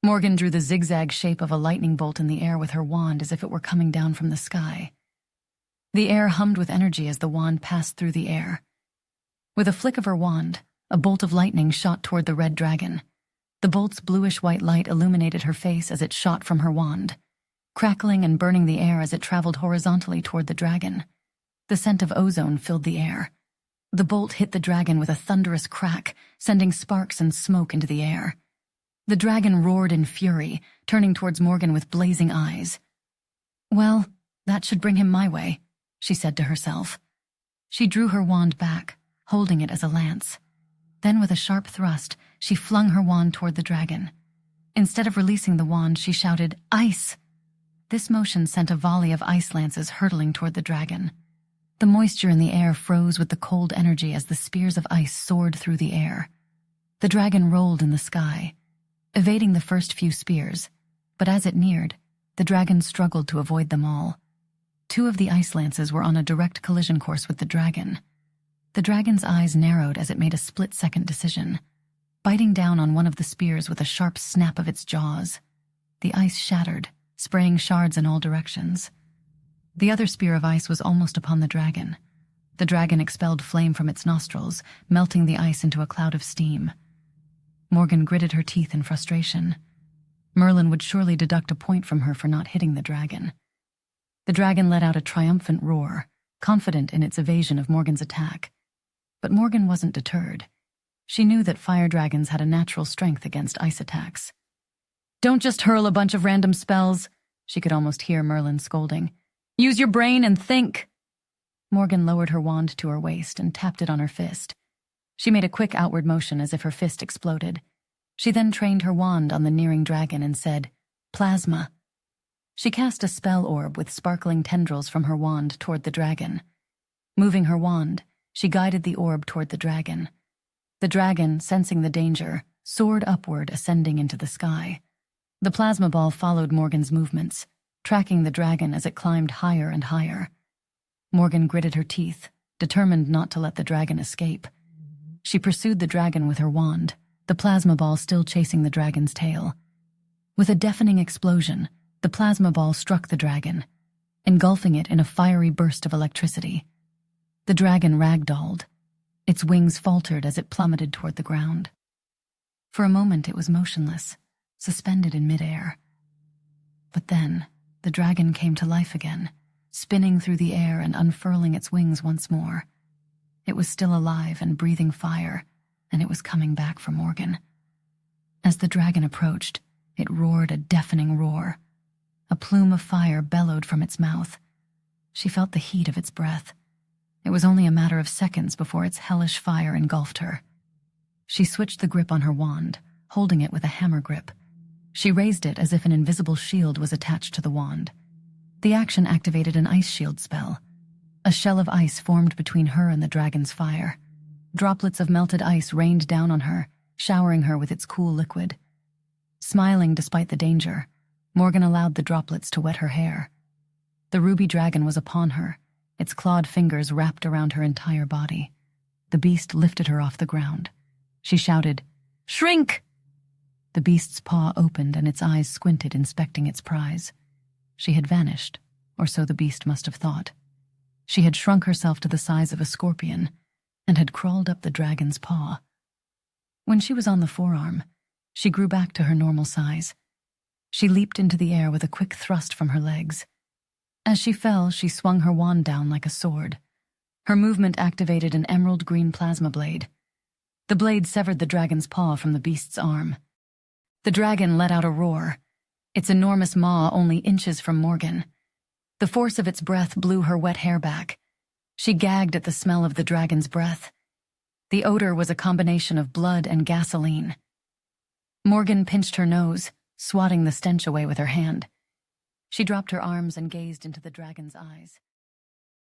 Morgan drew the zigzag shape of a lightning bolt in the air with her wand as if it were coming down from the sky. The air hummed with energy as the wand passed through the air. With a flick of her wand, a bolt of lightning shot toward the red dragon. The bolt's bluish-white light illuminated her face as it shot from her wand, crackling and burning the air as it traveled horizontally toward the dragon. The scent of ozone filled the air. The bolt hit the dragon with a thunderous crack, sending sparks and smoke into the air. The dragon roared in fury, turning towards Morgan with blazing eyes. "Well, that should bring him my way," she said to herself. She drew her wand back, holding it as a lance. Then with a sharp thrust, she flung her wand toward the dragon. Instead of releasing the wand, she shouted, "Ice!" This motion sent a volley of ice lances hurtling toward the dragon. The moisture in the air froze with the cold energy as the spears of ice soared through the air. The dragon rolled in the sky, evading the first few spears, but as it neared, the dragon struggled to avoid them all. Two of the ice lances were on a direct collision course with the dragon. The dragon's eyes narrowed as it made a split-second decision, biting down on one of the spears with a sharp snap of its jaws. The ice shattered, spraying shards in all directions. The other spear of ice was almost upon the dragon. The dragon expelled flame from its nostrils, melting the ice into a cloud of steam. Morgan gritted her teeth in frustration. Merlin would surely deduct a point from her for not hitting the dragon. The dragon let out a triumphant roar, confident in its evasion of Morgan's attack. But Morgan wasn't deterred. She knew that fire dragons had a natural strength against ice attacks. "Don't just hurl a bunch of random spells," she could almost hear Merlin scolding. "Use your brain and think." Morgan lowered her wand to her waist and tapped it on her fist. She made a quick outward motion as if her fist exploded. She then trained her wand on the nearing dragon and said, "Plasma." She cast a spell orb with sparkling tendrils from her wand toward the dragon. Moving her wand, she guided the orb toward the dragon. The dragon, sensing the danger, soared upward, ascending into the sky. The plasma ball followed Morgan's movements, tracking the dragon as it climbed higher and higher. Morgan gritted her teeth, determined not to let the dragon escape. She pursued the dragon with her wand, the plasma ball still chasing the dragon's tail. With a deafening explosion, the plasma ball struck the dragon, engulfing it in a fiery burst of electricity. The dragon ragdolled. Its wings faltered as it plummeted toward the ground. For a moment it was motionless, suspended in midair. But then, the dragon came to life again, spinning through the air and unfurling its wings once more. It was still alive and breathing fire, and it was coming back for Morgan. As the dragon approached, it roared a deafening roar. A plume of fire bellowed from its mouth. She felt the heat of its breath. It was only a matter of seconds before its hellish fire engulfed her. She switched the grip on her wand, holding it with a hammer grip. She raised it as if an invisible shield was attached to the wand. The action activated an ice shield spell. A shell of ice formed between her and the dragon's fire. Droplets of melted ice rained down on her, showering her with its cool liquid. Smiling despite the danger, Morgan allowed the droplets to wet her hair. The ruby dragon was upon her, its clawed fingers wrapped around her entire body. The beast lifted her off the ground. She shouted, "Shrink!" The beast's paw opened and its eyes squinted, inspecting its prize. She had vanished, or so the beast must have thought. She had shrunk herself to the size of a scorpion and had crawled up the dragon's paw. When she was on the forearm, she grew back to her normal size. She leaped into the air with a quick thrust from her legs. As she fell, she swung her wand down like a sword. Her movement activated an emerald green plasma blade. The blade severed the dragon's paw from the beast's arm. The dragon let out a roar, its enormous maw only inches from Morgan. The force of its breath blew her wet hair back. She gagged at the smell of the dragon's breath. The odor was a combination of blood and gasoline. Morgan pinched her nose, swatting the stench away with her hand. She dropped her arms and gazed into the dragon's eyes.